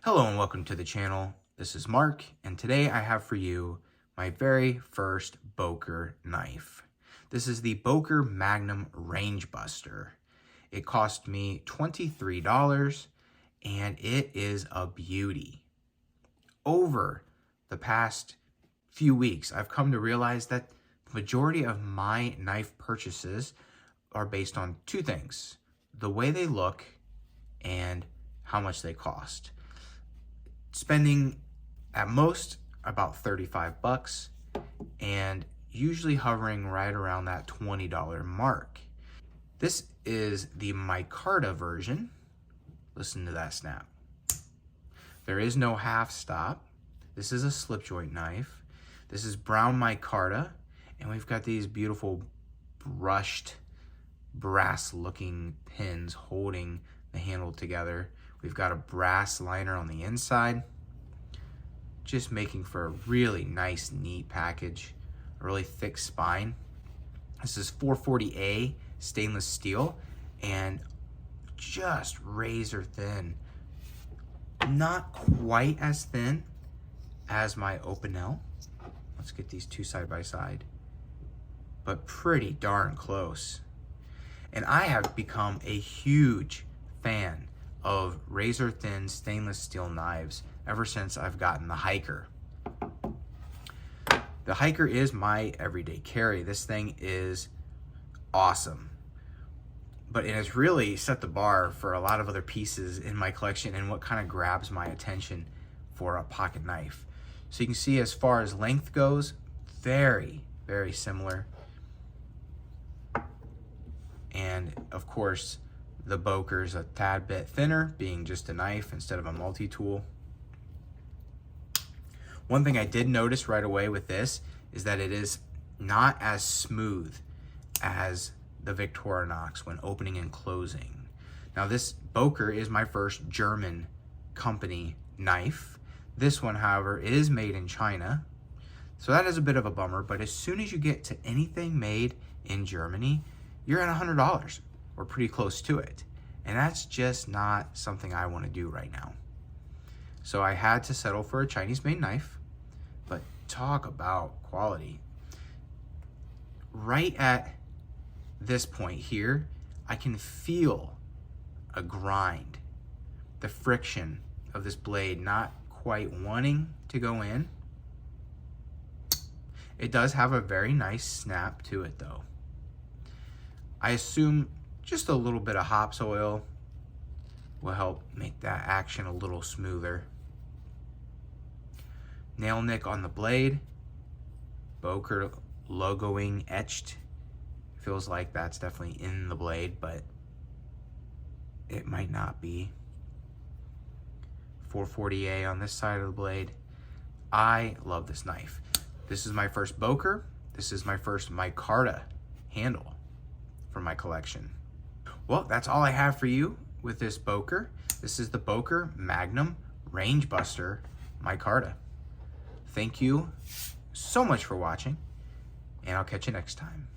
Hello and welcome to the channel. This is Mark, and today I have for you my very first Boker knife. This is the Boker Magnum Rangebuster. It cost me $23 and it is a beauty. Over the past few weeks, I've come to realize that the majority of my knife purchases are based on two things: the way they look and how much they cost. Spending at most about 35 bucks and usually hovering right around that $20 mark. This is the micarta version. Listen to that snap. There is no half stop. This is a slip joint knife. This is brown micarta, and we've got these beautiful brushed brass looking pins holding the handle together. We've got a brass liner on the inside, just making for a really nice, neat package, a really thick spine. This is 440A stainless steel and just razor thin. Not quite as thin as my Opinel. Let's get these two side by side, but pretty darn close. And I have become a huge fan of razor thin stainless steel knives ever since I've gotten the Hiker. The Hiker is my everyday carry. This thing is awesome, but it has really set the bar for a lot of other pieces in my collection and what kind of grabs my attention for a pocket knife. So you can see, as far as length goes, very, very similar. And of course, the Boker's a tad bit thinner, being just a knife instead of a multi-tool. One thing I did notice right away with this is that it is not as smooth as the Victorinox when opening and closing. Now, this Boker is my first German company knife. This one, however, is made in China, so that is a bit of a bummer. But as soon as you get to anything made in Germany, you're at $100 or pretty close to it. And that's just not something I want to do right now. So I had to settle for a Chinese-made knife, but talk about quality. Right at this point here, I can feel a grind, the friction of this blade not quite wanting to go in. It does have a very nice snap to it though. I assume just a little bit of hops oil will help make that action a little smoother. Nail nick on the blade, Boker logoing etched. Feels like that's definitely in the blade, but it might not be. 440A on this side of the blade. I love this knife. This is my first Boker. This is my first micarta handle for my collection. Well, that's all I have for you with this Boker. This is the Boker Magnum Rangebuster micarta. Thank you so much for watching, and I'll catch you next time.